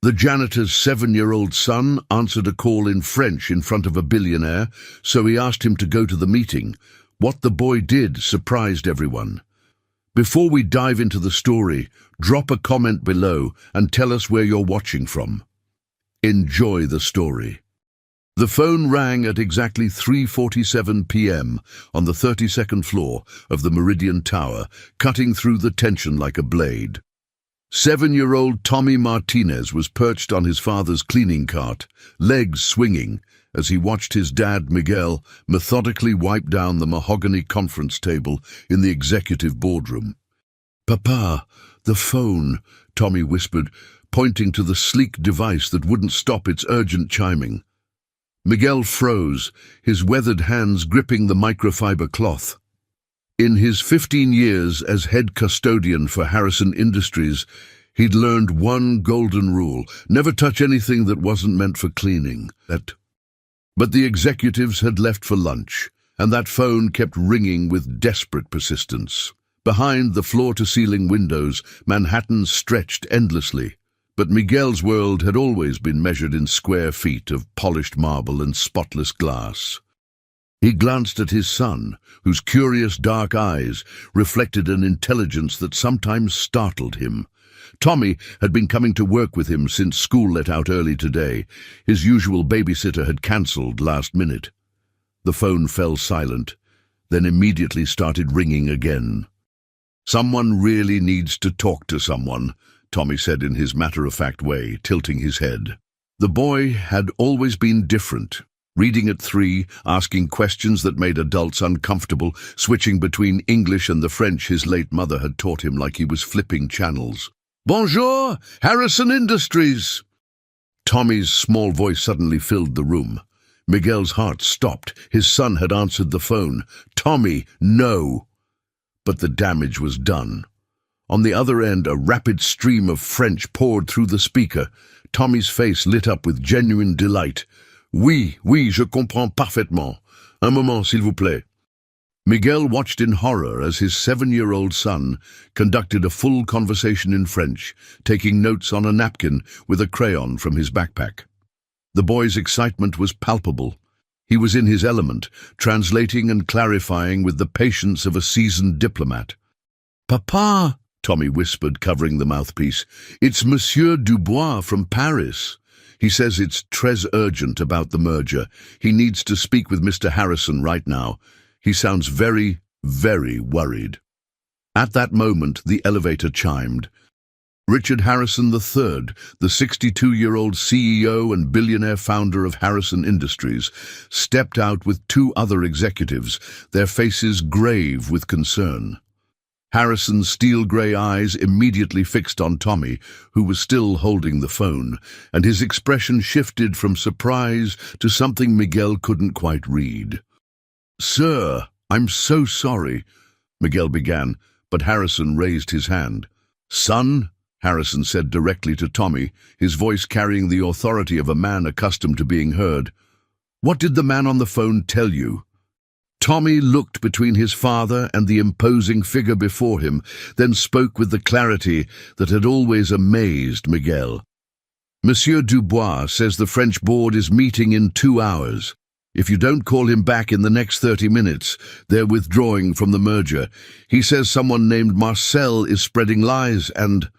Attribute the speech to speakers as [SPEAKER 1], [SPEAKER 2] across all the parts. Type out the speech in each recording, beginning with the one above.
[SPEAKER 1] The janitor's 7-year-old son answered a call in French in front of a billionaire, so he asked him to go to the meeting. What the boy did surprised everyone. Before we dive into the story, drop a comment below and tell us where you're watching from. Enjoy the story. The phone rang at exactly 3:47 p.m. on the 32nd floor of the Meridian Tower, cutting through the tension like a blade. 7-year-old Tommy Martinez was perched on his father's cleaning cart, legs swinging, as he watched his dad, Miguel, methodically wipe down the mahogany conference table in the executive boardroom. "Papa, the phone," Tommy whispered, pointing to the sleek device that wouldn't stop its urgent chiming. Miguel froze, his weathered hands gripping the microfiber cloth. In his 15 years as head custodian for Harrison Industries, he'd learned one golden rule: never touch anything that wasn't meant for cleaning. But the executives had left for lunch, and that phone kept ringing with desperate persistence. Behind the floor-to-ceiling windows, Manhattan stretched endlessly, but Miguel's world had always been measured in square feet of polished marble and spotless glass. He glanced at his son, whose curious dark eyes reflected an intelligence that sometimes startled him. Tommy had been coming to work with him since school let out early today. His usual babysitter had cancelled last minute. The phone fell silent, then immediately started ringing again. "Someone really needs to talk to someone," Tommy said in his matter-of-fact way, tilting his head. The boy had always been different. Reading at 3, asking questions that made adults uncomfortable, switching between English and the French his late mother had taught him like he was flipping channels. "Bonjour, Harrison Industries!" Tommy's small voice suddenly filled the room. Miguel's heart stopped. His son had answered the phone. "Tommy, no!" But the damage was done. On the other end, a rapid stream of French poured through the speaker. Tommy's face lit up with genuine delight. "Oui, je comprends parfaitement. Un moment, s'il vous plaît." Miguel watched in horror as his 7-year-old son conducted a full conversation in French, taking notes on a napkin with a crayon from his backpack. The boy's excitement was palpable. He was in his element, translating and clarifying with the patience of a seasoned diplomat. "Papa," Tommy whispered, covering the mouthpiece, "it's Monsieur Dubois from Paris. He says it's très urgent about the merger. He needs to speak with Mr. Harrison right now. He sounds very, very worried." At that moment, the elevator chimed. Richard Harrison III, the 62-year-old CEO and billionaire founder of Harrison Industries, stepped out with 2 other executives, their faces grave with concern. Harrison's steel-grey eyes immediately fixed on Tommy, who was still holding the phone, and his expression shifted from surprise to something Miguel couldn't quite read. "Sir, I'm so sorry," Miguel began, but Harrison raised his hand. "Son," Harrison said directly to Tommy, his voice carrying the authority of a man accustomed to being heard, "what did the man on the phone tell you?" Tommy looked between his father and the imposing figure before him, then spoke with the clarity that had always amazed Miguel. "Monsieur Dubois says the French board is meeting in 2 hours. If you don't call him back in the next 30 minutes, they're withdrawing from the merger. He says someone named Marcel is spreading lies and—"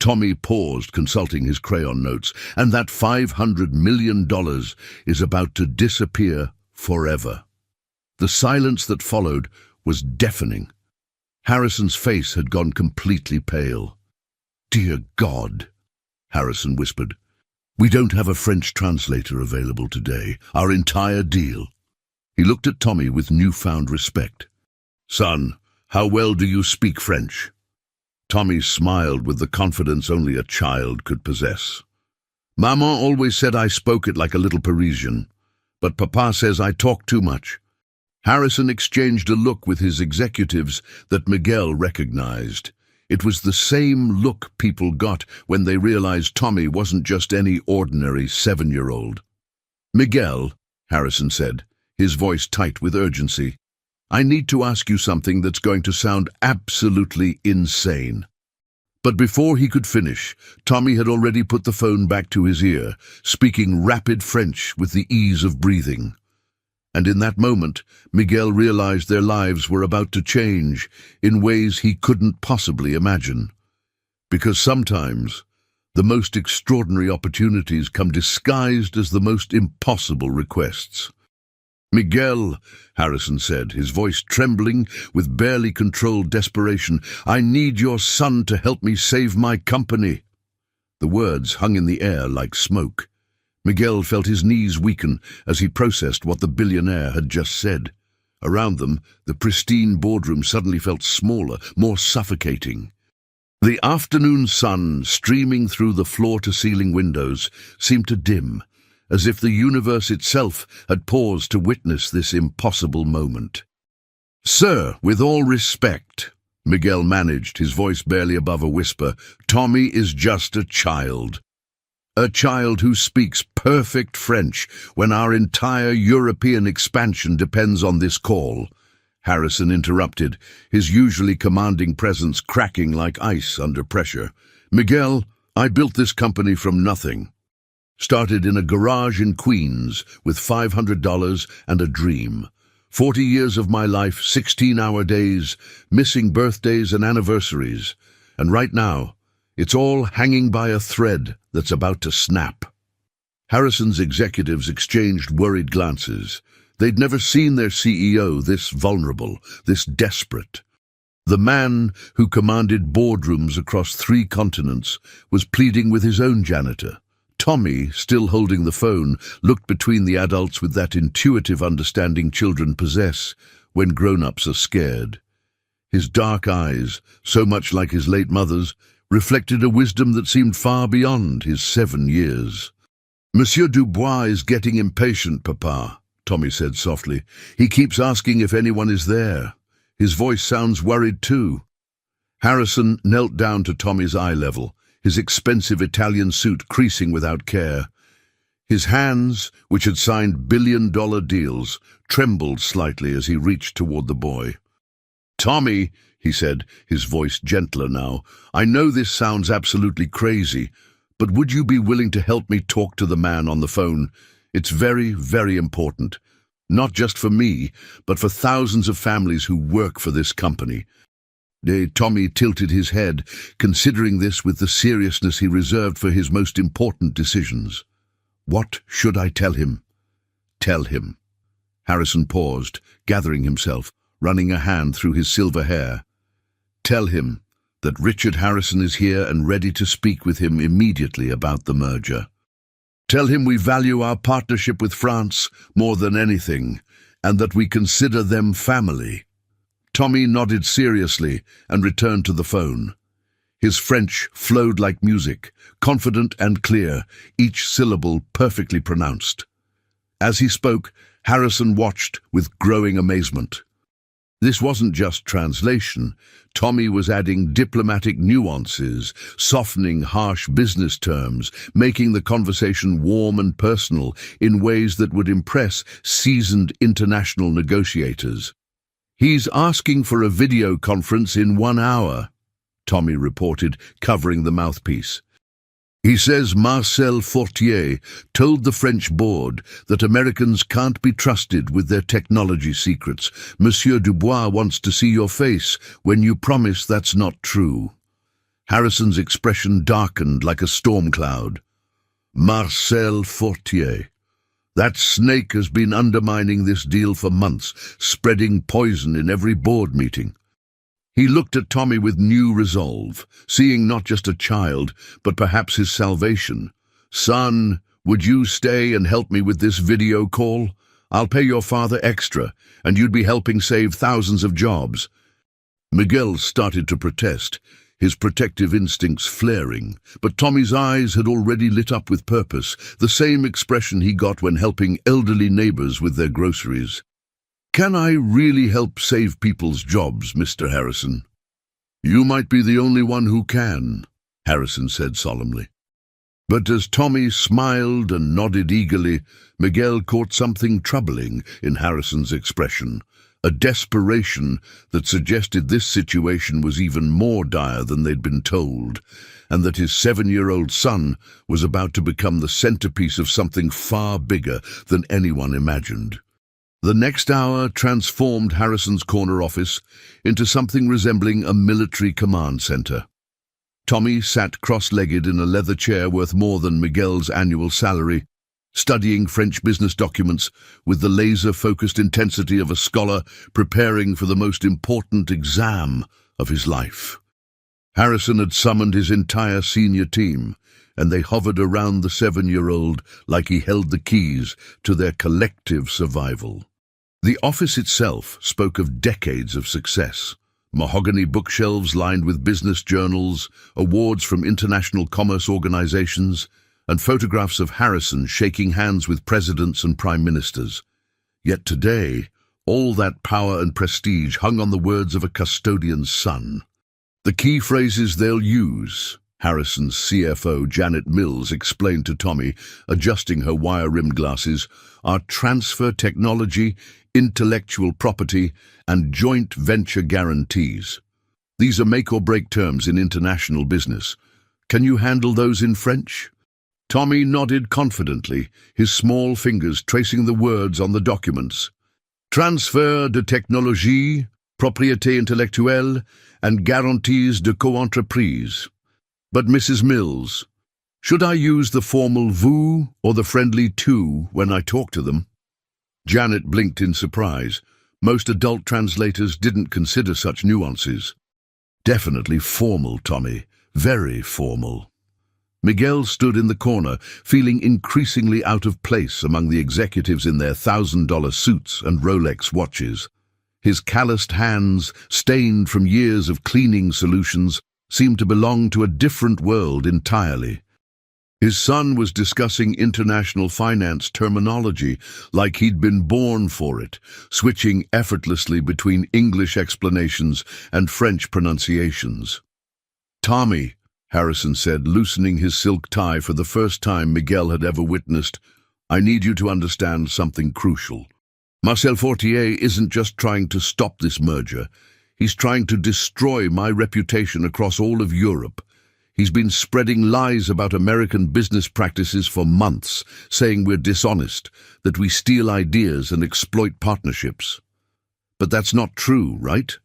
[SPEAKER 1] Tommy paused, consulting his crayon notes. "And that $500 million is about to disappear forever." The silence that followed was deafening. Harrison's face had gone completely pale. "Dear God," Harrison whispered. "We don't have a French translator available today. Our entire deal." He looked at Tommy with newfound respect. "Son, how well do you speak French?" Tommy smiled with the confidence only a child could possess. "Maman always said I spoke it like a little Parisian, but Papa says I talk too much." Harrison exchanged a look with his executives that Miguel recognized. It was the same look people got when they realized Tommy wasn't just any ordinary 7-year-old. "Miguel," Harrison said, his voice tight with urgency, "I need to ask you something that's going to sound absolutely insane. But before he could finish, Tommy had already put the phone back to his ear, speaking rapid French with the ease of breathing. And in that moment, Miguel realized their lives were about to change in ways he couldn't possibly imagine. Because sometimes, the most extraordinary opportunities come disguised as the most impossible requests. "Miguel," Harrison said, his voice trembling with barely controlled desperation, "I need your son to help me save my company." The words hung in the air like smoke. Miguel felt his knees weaken as he processed what the billionaire had just said. Around them, the pristine boardroom suddenly felt smaller, more suffocating. The afternoon sun, streaming through the floor-to-ceiling windows, seemed to dim, as if the universe itself had paused to witness this impossible moment. "Sir, with all respect," Miguel managed, his voice barely above a whisper, "Tommy is just a child. A child who speaks perfect French when our entire European expansion depends on this call." Harrison interrupted, his usually commanding presence cracking like ice under pressure. "Miguel, I built this company from nothing. Started in a garage in Queens with $500 and a dream. 40 years of my life, 16-hour days, missing birthdays and anniversaries. And right now, it's all hanging by a thread that's about to snap." Harrison's executives exchanged worried glances. They'd never seen their CEO this vulnerable, this desperate. The man who commanded boardrooms across 3 continents was pleading with his own janitor. Tommy, still holding the phone, looked between the adults with that intuitive understanding children possess when grown-ups are scared. His dark eyes, so much like his late mother's, reflected a wisdom that seemed far beyond his 7 years. "Monsieur Dubois is getting impatient, Papa," Tommy said softly. "He keeps asking if anyone is there. His voice sounds worried too." Harrison knelt down to Tommy's eye level, his expensive Italian suit creasing without care. His hands, which had signed billion-dollar deals, trembled slightly as he reached toward the boy. "Tommy," he said, his voice gentler now, "I know this sounds absolutely crazy, but would you be willing to help me talk to the man on the phone? It's very, very important. Not just for me, but for thousands of families who work for this company." Tommy tilted his head, considering this with the seriousness he reserved for his most important decisions. "What should I tell him?" "Tell him." Harrison paused, gathering himself, running a hand through his silver hair. "Tell him that Richard Harrison is here and ready to speak with him immediately about the merger. Tell him we value our partnership with France more than anything, and that we consider them family." Tommy nodded seriously and returned to the phone. His French flowed like music, confident and clear, each syllable perfectly pronounced. As he spoke, Harrison watched with growing amazement. This wasn't just translation. Tommy was adding diplomatic nuances, softening harsh business terms, making the conversation warm and personal in ways that would impress seasoned international negotiators. "He's asking for a video conference in 1 hour," Tommy reported, covering the mouthpiece. "He says Marcel Fortier told the French board that Americans can't be trusted with their technology secrets. Monsieur Dubois wants to see your face when you promise that's not true." Harrison's expression darkened like a storm cloud. "Marcel Fortier. That snake has been undermining this deal for months, spreading poison in every board meeting." He looked at Tommy with new resolve, seeing not just a child, but perhaps his salvation. "Son, would you stay and help me with this video call? I'll pay your father extra, and you'd be helping save thousands of jobs." Miguel started to protest, his protective instincts flaring, but Tommy's eyes had already lit up with purpose, the same expression he got when helping elderly neighbors with their groceries. "Can I really help save people's jobs, Mr. Harrison?" "You might be the only one who can," Harrison said solemnly. But as Tommy smiled and nodded eagerly, Miguel caught something troubling in Harrison's expression, a desperation that suggested this situation was even more dire than they'd been told, and that his 7-year-old son was about to become the centerpiece of something far bigger than anyone imagined. The next hour transformed Harrison's corner office into something resembling a military command center. Tommy sat cross-legged in a leather chair worth more than Miguel's annual salary, studying French business documents with the laser-focused intensity of a scholar preparing for the most important exam of his life. Harrison had summoned his entire senior team, and they hovered around the 7-year-old like he held the keys to their collective survival. The office itself spoke of decades of success. Mahogany bookshelves lined with business journals, awards from international commerce organizations, and photographs of Harrison shaking hands with presidents and prime ministers. Yet today, all that power and prestige hung on the words of a custodian's son. The key phrases they'll use, Harrison's CFO Janet Mills explained to Tommy, adjusting her wire-rimmed glasses, are transfer technology, intellectual property, and joint venture guarantees. These are make-or-break terms in international business. Can you handle those in French? Tommy nodded confidently, his small fingers tracing the words on the documents. Transfert de technologie, propriété intellectuelle, and guarantees de co-entreprise. But Mrs. Mills, should I use the formal vous or the friendly tu when I talk to them? Janet blinked in surprise. Most adult translators didn't consider such nuances. Definitely formal, Tommy. Very formal. Miguel stood in the corner, feeling increasingly out of place among the executives in their $1,000 suits and Rolex watches. His calloused hands, stained from years of cleaning solutions, seemed to belong to a different world entirely. His son was discussing international finance terminology like he'd been born for it, switching effortlessly between English explanations and French pronunciations. "Tommy," Harrison said, loosening his silk tie for the first time Miguel had ever witnessed, "I need you to understand something crucial. Marcel Fortier isn't just trying to stop this merger. He's trying to destroy my reputation across all of Europe. He's been spreading lies about American business practices for months, saying we're dishonest, that we steal ideas and exploit partnerships." "But that's not true, right?"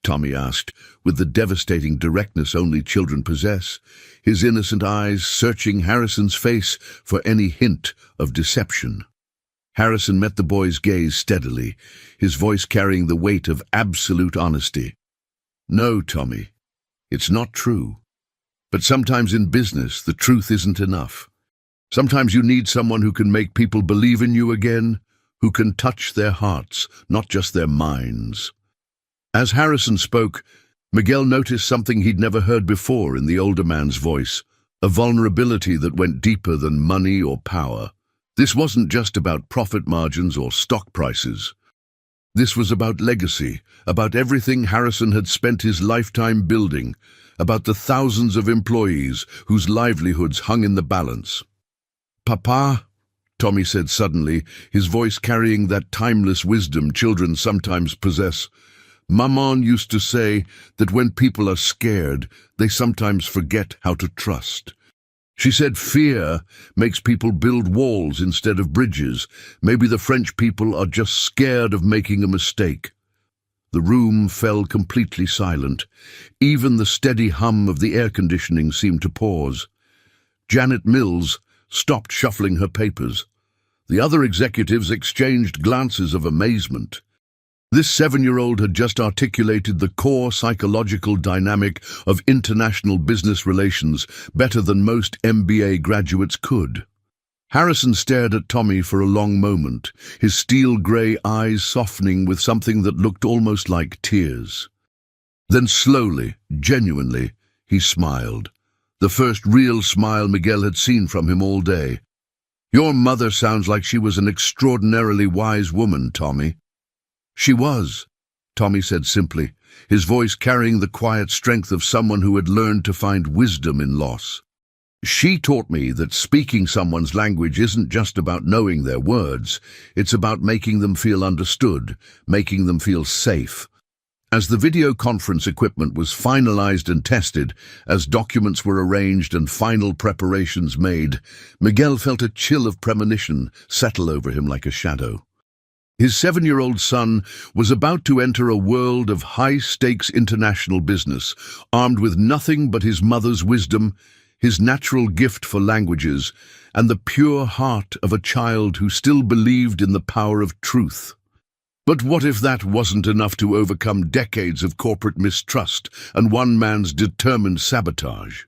[SPEAKER 1] Tommy asked, with the devastating directness only children possess, his innocent eyes searching Harrison's face for any hint of deception. Harrison met the boy's gaze steadily, his voice carrying the weight of absolute honesty. "No, Tommy, it's not true. But sometimes in business, the truth isn't enough. Sometimes you need someone who can make people believe in you again, who can touch their hearts, not just their minds." As Harrison spoke, Miguel noticed something he'd never heard before in the older man's voice, a vulnerability that went deeper than money or power. This wasn't just about profit margins or stock prices. This was about legacy, about everything Harrison had spent his lifetime building, about the thousands of employees whose livelihoods hung in the balance. "Papa," Tommy said suddenly, his voice carrying that timeless wisdom children sometimes possess, "Maman used to say that when people are scared, they sometimes forget how to trust. She said fear makes people build walls instead of bridges. Maybe the French people are just scared of making a mistake." The room fell completely silent. Even the steady hum of the air conditioning seemed to pause. Janet Mills stopped shuffling her papers. The other executives exchanged glances of amazement. This 7-year-old had just articulated the core psychological dynamic of international business relations better than most MBA graduates could. Harrison stared at Tommy for a long moment, his steel-grey eyes softening with something that looked almost like tears. Then slowly, genuinely, he smiled, the first real smile Miguel had seen from him all day. "Your mother sounds like she was an extraordinarily wise woman, Tommy." "She was," Tommy said simply, his voice carrying the quiet strength of someone who had learned to find wisdom in loss. She taught me that speaking someone's language isn't just about knowing their words, it's about making them feel understood, making them feel safe. As the video conference equipment was finalized and tested, as documents were arranged and final preparations made, Miguel felt a chill of premonition settle over him like a shadow. His 7-year-old son was about to enter a world of high-stakes international business, armed with nothing but his mother's wisdom, his natural gift for languages, and the pure heart of a child who still believed in the power of truth. But what if that wasn't enough to overcome decades of corporate mistrust and one man's determined sabotage?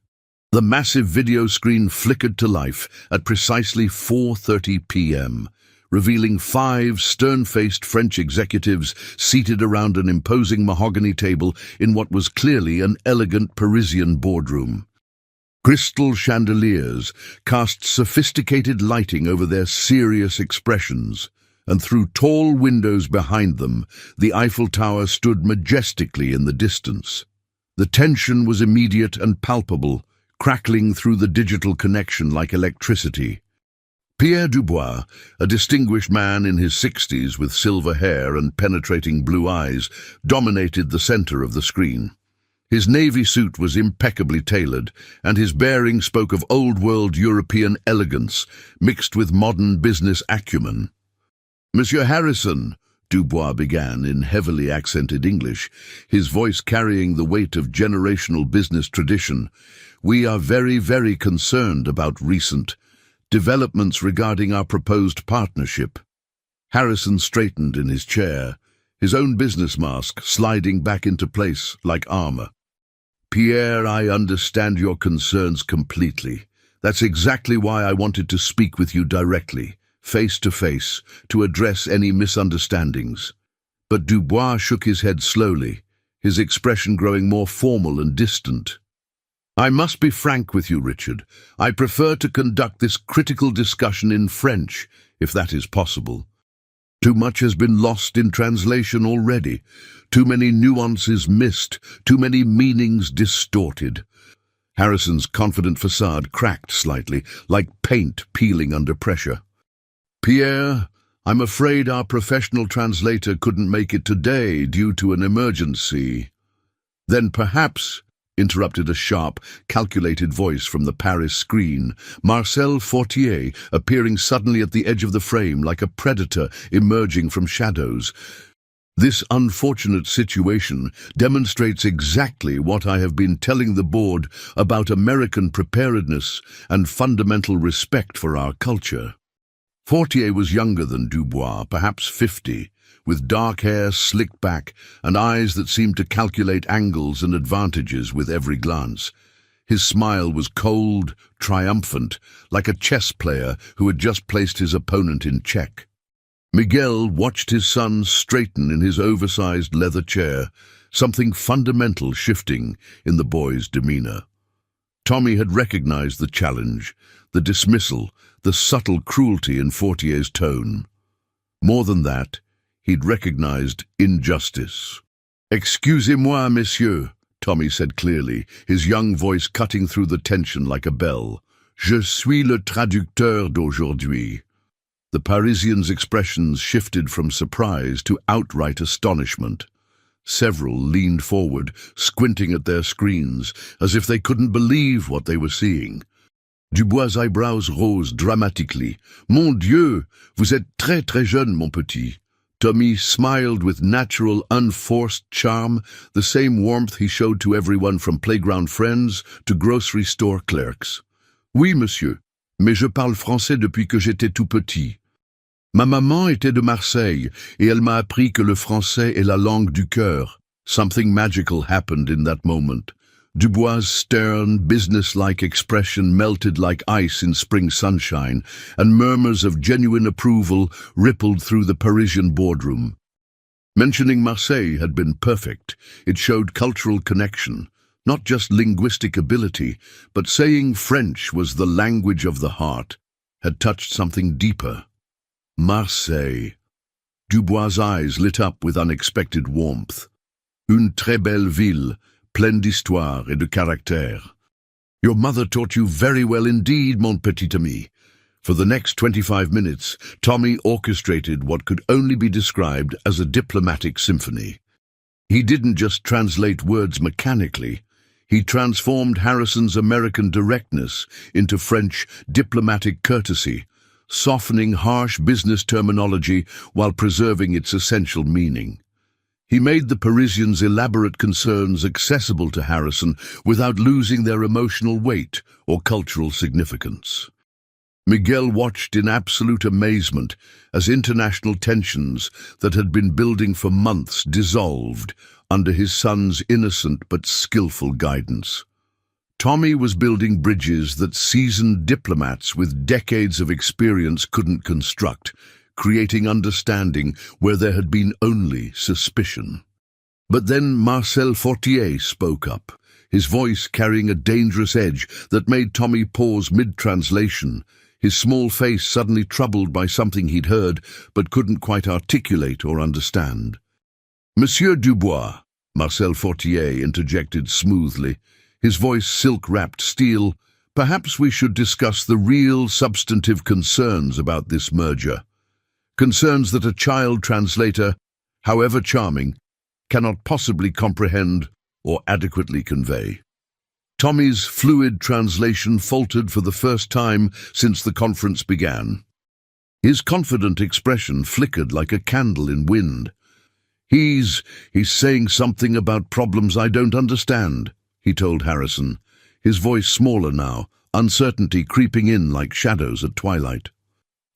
[SPEAKER 1] The massive video screen flickered to life at precisely 4:30 p.m., revealing 5 stern-faced French executives seated around an imposing mahogany table in what was clearly an elegant Parisian boardroom. Crystal chandeliers cast sophisticated lighting over their serious expressions, and through tall windows behind them, the Eiffel Tower stood majestically in the distance. The tension was immediate and palpable, crackling through the digital connection like electricity. Pierre Dubois, a distinguished man in his 60s with silver hair and penetrating blue eyes, dominated the center of the screen. His navy suit was impeccably tailored, and his bearing spoke of old-world European elegance mixed with modern business acumen. "Monsieur Harrison," Dubois began in heavily accented English, his voice carrying the weight of generational business tradition, "we are very, very concerned about recent developments regarding our proposed partnership." Harrison straightened in his chair, his own business mask sliding back into place like armor. "Pierre, I understand your concerns completely. That's exactly why I wanted to speak with you directly, face to face, to address any misunderstandings." But Dubois shook his head slowly, his expression growing more formal and distant. "I must be frank with you, Richard. I prefer to conduct this critical discussion in French, if that is possible. Too much has been lost in translation already, too many nuances missed, too many meanings distorted." Harrison's confident facade cracked slightly, like paint peeling under pressure. "Pierre, I'm afraid our professional translator couldn't make it today due to an emergency." "Then perhaps," interrupted a sharp, calculated voice from the Paris screen, Marcel Fortier appearing suddenly at the edge of the frame like a predator emerging from shadows. "This unfortunate situation demonstrates exactly what I have been telling the board about American preparedness and fundamental respect for our culture." Fortier was younger than Dubois, perhaps 50, with dark hair slicked back and eyes that seemed to calculate angles and advantages with every glance. His smile was cold, triumphant, like a chess player who had just placed his opponent in check. Miguel watched his son straighten in his oversized leather chair, something fundamental shifting in the boy's demeanor. Tommy had recognized the challenge, the dismissal, the subtle cruelty in Fortier's tone. More than that, he'd recognized injustice. "Excusez-moi, monsieur," Tommy said clearly, his young voice cutting through the tension like a bell. "Je suis le traducteur d'aujourd'hui." The Parisian's expressions shifted from surprise to outright astonishment. Several leaned forward, squinting at their screens, as if they couldn't believe what they were seeing. Dubois' eyebrows rose dramatically. "Mon Dieu, vous êtes très très jeune, mon petit." Tommy smiled with natural, unforced charm, the same warmth he showed to everyone from playground friends to grocery store clerks. "Oui, monsieur, mais je parle français depuis que j'étais tout petit. Ma maman était de Marseille, et elle m'a appris que le français est la langue du cœur." Something magical happened in that moment. Dubois' stern, business-like expression melted like ice in spring sunshine, and murmurs of genuine approval rippled through the Parisian boardroom. Mentioning Marseille had been perfect. It showed cultural connection, not just linguistic ability, but saying French was the language of the heart had touched something deeper. Marseille. Dubois' eyes lit up with unexpected warmth. Une très belle ville, pleine d'histoire et de caractère. Your mother taught you very well indeed, mon petit ami. For the next 25 minutes, Tommy orchestrated what could only be described as a diplomatic symphony. He didn't just translate words mechanically. He transformed Harrison's American directness into French diplomatic courtesy, softening harsh business terminology while preserving its essential meaning. He made the Parisians' elaborate concerns accessible to Harrison without losing their emotional weight or cultural significance. Miguel watched in absolute amazement as international tensions that had been building for months dissolved under his son's innocent but skillful guidance. Tommy was building bridges that seasoned diplomats with decades of experience couldn't construct, creating understanding where there had been only suspicion. But then Marcel Fortier spoke up, his voice carrying a dangerous edge that made Tommy pause mid-translation, his small face suddenly troubled by something he'd heard but couldn't quite articulate or understand. "Monsieur Dubois," Marcel Fortier interjected smoothly, his voice silk-wrapped steel, "perhaps we should discuss the real substantive concerns about this merger. Concerns that a child translator, however charming, cannot possibly comprehend or adequately convey." Tommy's fluid translation faltered for the first time since the conference began. His confident expression flickered like a candle in wind. He's saying something about problems I don't understand," he told Harrison, his voice smaller now, uncertainty creeping in like shadows at twilight.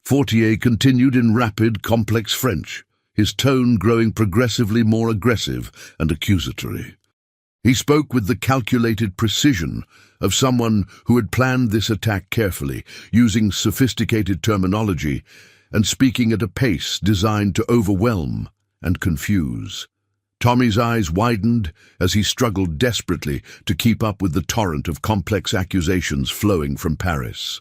[SPEAKER 1] Fortier continued in rapid, complex French, his tone growing progressively more aggressive and accusatory. He spoke with the calculated precision of someone who had planned this attack carefully, using sophisticated terminology and speaking at a pace designed to overwhelm and confuse. Tommy's eyes widened as he struggled desperately to keep up with the torrent of complex accusations flowing from Paris.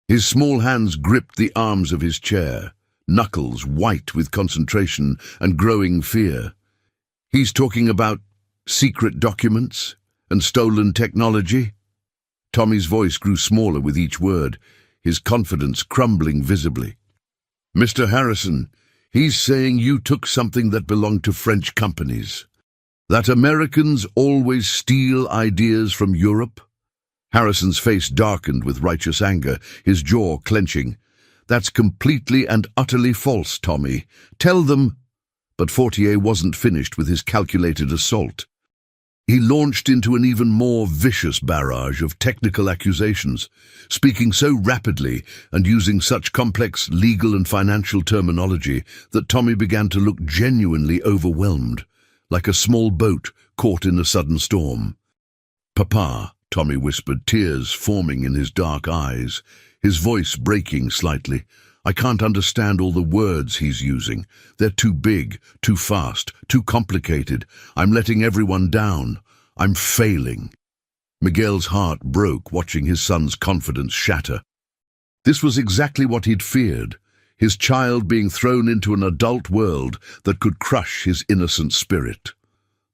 [SPEAKER 1] His small hands gripped the arms of his chair, knuckles white with concentration and growing fear. "He's talking about secret documents and stolen technology?" Tommy's voice grew smaller with each word, his confidence crumbling visibly. "Mr. Harrison, he's saying you took something that belonged to French companies. That Americans always steal ideas from Europe?" Harrison's face darkened with righteous anger, his jaw clenching. "That's completely and utterly false, Tommy. Tell them—" But Fortier wasn't finished with his calculated assault. He launched into an even more vicious barrage of technical accusations, speaking so rapidly and using such complex legal and financial terminology that Tommy began to look genuinely overwhelmed, like a small boat caught in a sudden storm. "Papa," Tommy whispered, tears forming in his dark eyes, his voice breaking slightly. "I can't understand all the words he's using. They're too big, too fast, too complicated. I'm letting everyone down. I'm failing." Miguel's heart broke watching his son's confidence shatter. This was exactly what he'd feared, his child being thrown into an adult world that could crush his innocent spirit.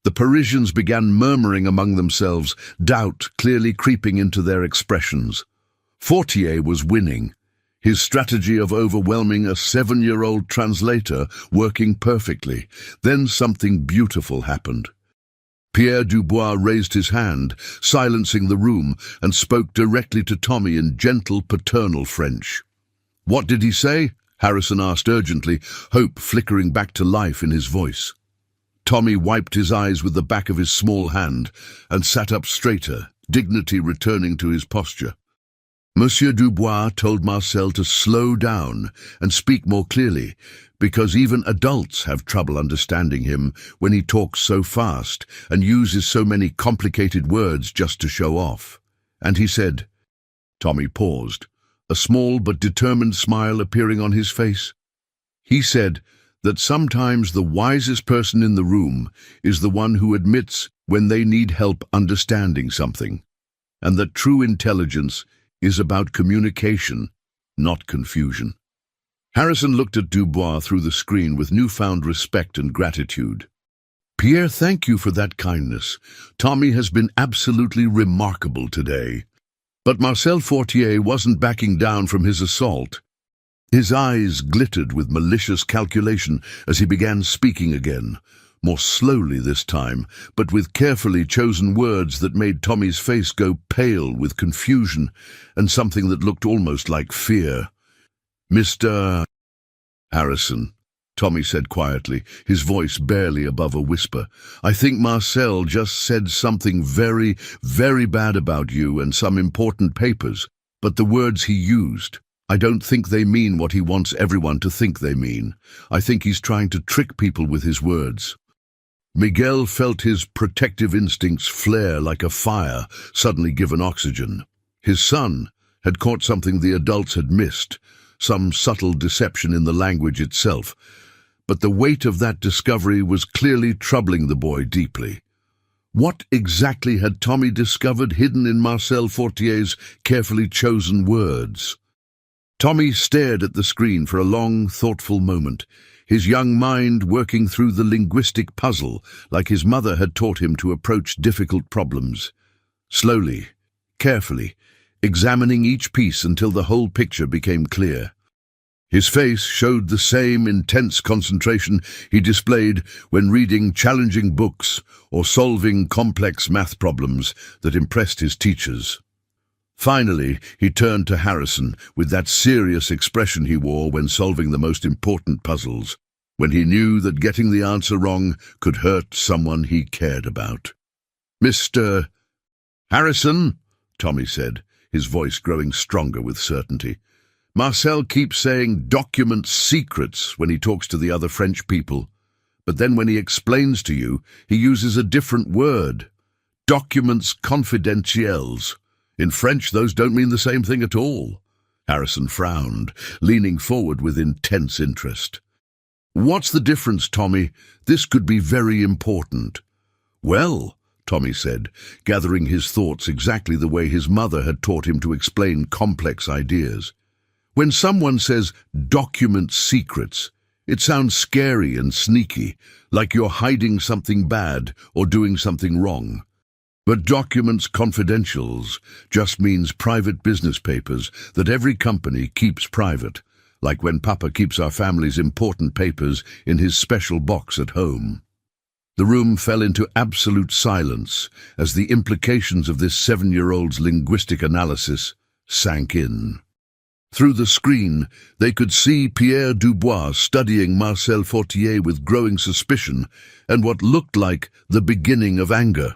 [SPEAKER 1] The Parisians began murmuring among themselves, doubt clearly creeping into their expressions. Fortier was winning, his strategy of overwhelming a 7-year-old translator working perfectly. Then something beautiful happened. Pierre Dubois raised his hand, silencing the room, and spoke directly to Tommy in gentle, paternal French. "What did he say?" Harrison asked urgently, hope flickering back to life in his voice. Tommy wiped his eyes with the back of his small hand and sat up straighter, dignity returning to his posture. "Monsieur Dubois told Marcel to slow down and speak more clearly, because even adults have trouble understanding him when he talks so fast and uses so many complicated words just to show off. And he said—" Tommy paused, a small but determined smile appearing on his face. "He said that sometimes the wisest person in the room is the one who admits when they need help understanding something, and that true intelligence is about communication, not confusion." Harrison looked at Dubois through the screen with newfound respect and gratitude. "Pierre, thank you for that kindness. Tommy has been absolutely remarkable today." But Marcel Fortier wasn't backing down from his assault. His eyes glittered with malicious calculation as he began speaking again, more slowly this time, but with carefully chosen words that made Tommy's face go pale with confusion and something that looked almost like fear. "Mr. Harrison," Tommy said quietly, his voice barely above a whisper, "I think Marcel just said something very, very bad about you and some important papers, but the words he used, I don't think they mean what he wants everyone to think they mean. I think he's trying to trick people with his words." Miguel felt his protective instincts flare like a fire suddenly given oxygen. His son had caught something the adults had missed, some subtle deception in the language itself, but the weight of that discovery was clearly troubling the boy deeply. What exactly had Tommy discovered hidden in Marcel Fortier's carefully chosen words? Tommy stared at the screen for a long, thoughtful moment, his young mind working through the linguistic puzzle like his mother had taught him to approach difficult problems. Slowly, carefully, examining each piece until the whole picture became clear. His face showed the same intense concentration he displayed when reading challenging books or solving complex math problems that impressed his teachers. Finally, he turned to Harrison with that serious expression he wore when solving the most important puzzles, when he knew that getting the answer wrong could hurt someone he cared about. "Mr. Harrison," Tommy said, his voice growing stronger with certainty, "Marcel keeps saying document secrets when he talks to the other French people, but then when he explains to you, he uses a different word, documents confidentiels. In French, those don't mean the same thing at all." Harrison frowned, leaning forward with intense interest. "What's the difference, Tommy? This could be very important." "Well," Tommy said, gathering his thoughts exactly the way his mother had taught him to explain complex ideas. "When someone says document secrets, it sounds scary and sneaky, like you're hiding something bad or doing something wrong. But documents confidentials just means private business papers that every company keeps private, like when Papa keeps our family's important papers in his special box at home." The room fell into absolute silence as the implications of this 7-year-old's linguistic analysis sank in. Through the screen, they could see Pierre Dubois studying Marcel Fortier with growing suspicion and what looked like the beginning of anger.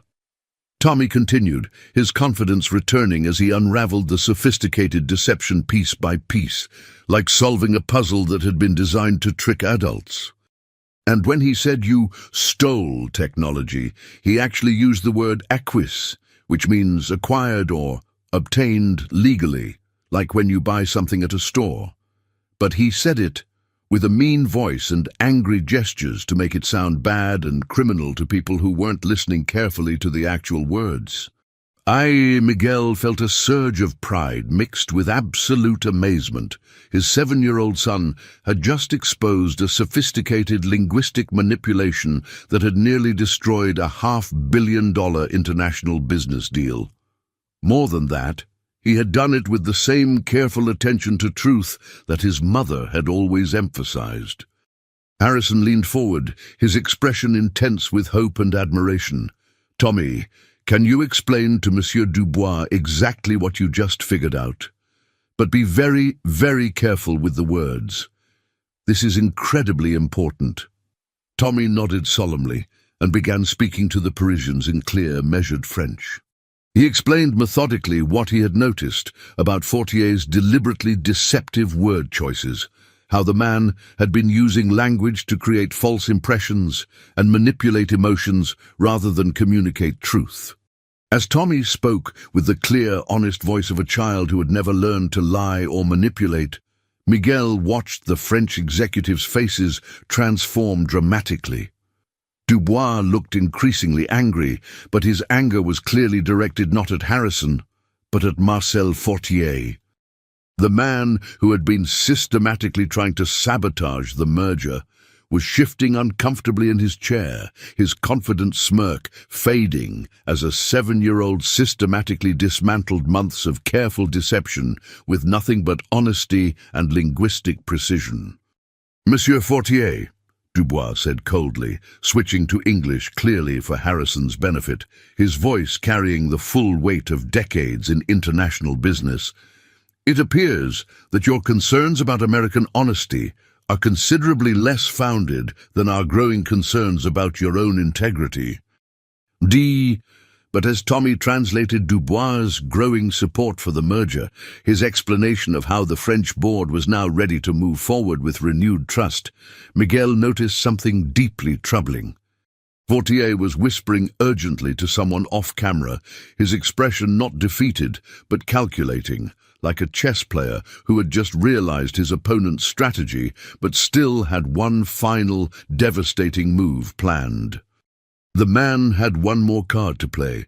[SPEAKER 1] Tommy continued, his confidence returning as he unraveled the sophisticated deception piece by piece, like solving a puzzle that had been designed to trick adults. And when he said you stole technology, he actually used the word acquis, which means acquired or obtained legally, like when you buy something at a store. But he said it with a mean voice and angry gestures to make it sound bad and criminal to people who weren't listening carefully to the actual words. Miguel felt a surge of pride mixed with absolute amazement. His 7-year-old son had just exposed a sophisticated linguistic manipulation that had nearly destroyed a $500 million international business deal. More than that, he had done it with the same careful attention to truth that his mother had always emphasized. Harrison leaned forward, his expression intense with hope and admiration. "Tommy, can you explain to Monsieur Dubois exactly what you just figured out? But be very, very careful with the words. This is incredibly important." Tommy nodded solemnly and began speaking to the Parisians in clear, measured French. He explained methodically what he had noticed about Fortier's deliberately deceptive word choices, how the man had been using language to create false impressions and manipulate emotions rather than communicate truth. As Tommy spoke with the clear, honest voice of a child who had never learned to lie or manipulate, Miguel watched the French executives' faces transform dramatically. Dubois looked increasingly angry, but his anger was clearly directed not at Harrison, but at Marcel Fortier. The man who had been systematically trying to sabotage the merger was shifting uncomfortably in his chair, his confident smirk fading as a 7-year-old systematically dismantled months of careful deception with nothing but honesty and linguistic precision. "Monsieur Fortier," Dubois said coldly, switching to English clearly for Harrison's benefit, his voice carrying the full weight of decades in international business. "It appears that your concerns about American honesty are considerably less founded than our growing concerns about your own integrity." But as Tommy translated Dubois' growing support for the merger, his explanation of how the French board was now ready to move forward with renewed trust, Miguel noticed something deeply troubling. Fortier was whispering urgently to someone off-camera, his expression not defeated, but calculating, like a chess player who had just realized his opponent's strategy, but still had one final, devastating move planned. The man had one more card to play,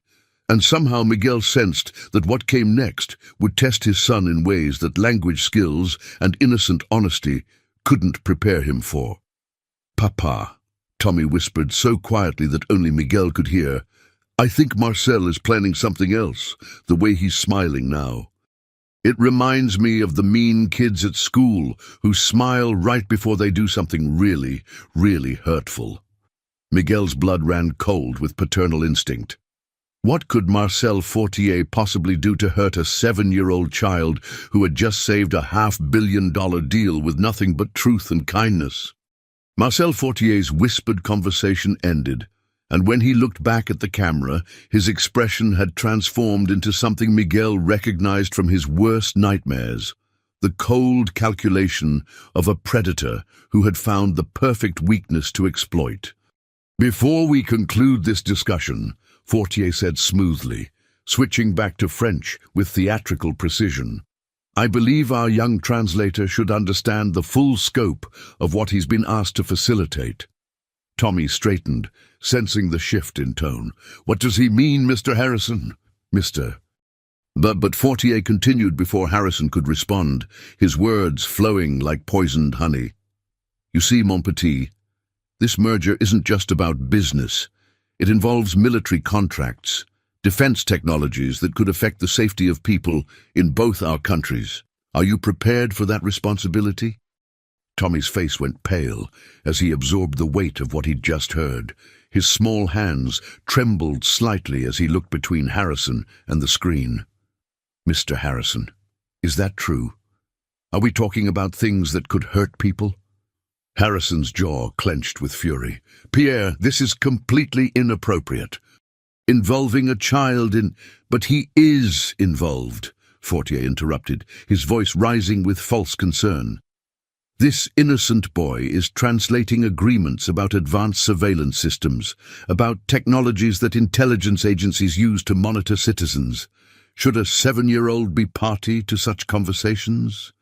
[SPEAKER 1] and somehow Miguel sensed that what came next would test his son in ways that language skills and innocent honesty couldn't prepare him for. "Papa," Tommy whispered so quietly that only Miguel could hear, "I think Marcel is planning something else, the way he's smiling now. It reminds me of the mean kids at school who smile right before they do something really, really hurtful." Miguel's blood ran cold with paternal instinct. What could Marcel Fortier possibly do to hurt a 7-year-old child who had just saved a $500 million deal with nothing but truth and kindness? Marcel Fortier's whispered conversation ended, and when he looked back at the camera, his expression had transformed into something Miguel recognized from his worst nightmares, the cold calculation of a predator who had found the perfect weakness to exploit. "Before we conclude this discussion," Fortier said smoothly, switching back to French with theatrical precision, "I believe our young translator should understand the full scope of what he's been asked to facilitate." Tommy straightened, sensing the shift in tone. "What does he mean, Mr. Harrison?" "Mr." But Fortier continued before Harrison could respond, his words flowing like poisoned honey. "You see, mon petit, this merger isn't just about business. It involves military contracts, defense technologies that could affect the safety of people in both our countries. Are you prepared for that responsibility?" Tommy's face went pale as he absorbed the weight of what he'd just heard. His small hands trembled slightly as he looked between Harrison and the screen. "Mr. Harrison, is that true? Are we talking about things that could hurt people?" Harrison's jaw clenched with fury. "Pierre, this is completely inappropriate. Involving a child in—" "But he is involved," Fortier interrupted, his voice rising with false concern. "This innocent boy is translating agreements about advanced surveillance systems, about technologies that intelligence agencies use to monitor citizens. Should a 7-year-old be party to such conversations?"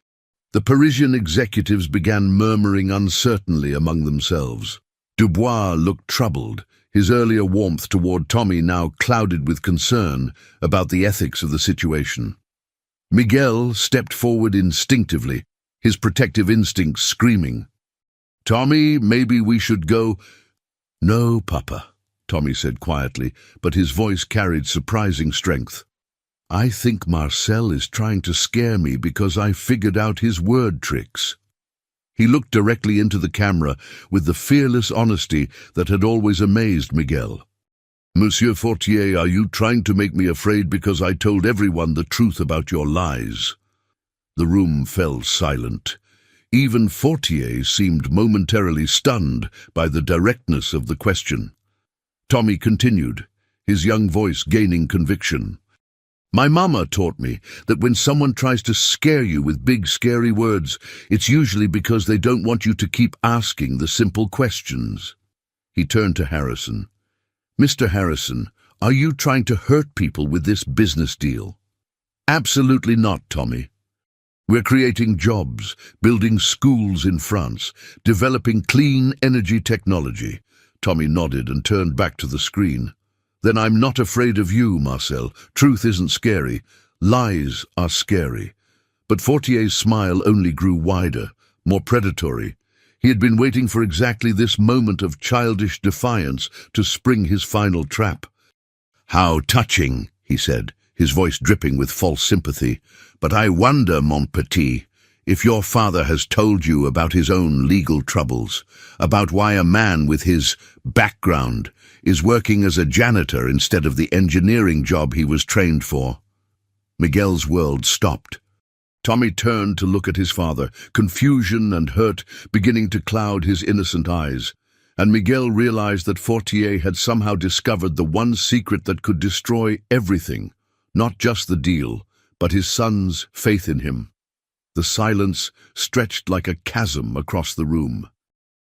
[SPEAKER 1] The Parisian executives began murmuring uncertainly among themselves. Dubois looked troubled, his earlier warmth toward Tommy now clouded with concern about the ethics of the situation. Miguel stepped forward instinctively, his protective instincts screaming, "Tommy, maybe we should go—" "No, Papa," Tommy said quietly, but his voice carried surprising strength. "I think Marcel is trying to scare me because I figured out his word tricks." He looked directly into the camera with the fearless honesty that had always amazed Miguel. "Monsieur Fortier, are you trying to make me afraid because I told everyone the truth about your lies?" The room fell silent. Even Fortier seemed momentarily stunned by the directness of the question. Tommy continued, his young voice gaining conviction. "My mama taught me that when someone tries to scare you with big, scary words, it's usually because they don't want you to keep asking the simple questions." He turned to Harrison. "Mr. Harrison, are you trying to hurt people with this business deal?" "Absolutely not, Tommy. We're creating jobs, building schools in France, developing clean energy technology." Tommy nodded and turned back to the screen. "Then I'm not afraid of you, Marcel. Truth isn't scary. Lies are scary." But Fortier's smile only grew wider, more predatory. He had been waiting for exactly this moment of childish defiance to spring his final trap. "How touching," he said, his voice dripping with false sympathy. "But I wonder, mon petit, if your father has told you about his own legal troubles, about why a man with his background is working as a janitor instead of the engineering job he was trained for." Miguel's world stopped. Tommy turned to look at his father, confusion and hurt beginning to cloud his innocent eyes, and Miguel realized that Fortier had somehow discovered the one secret that could destroy everything, not just the deal, but his son's faith in him. The silence stretched like a chasm across the room.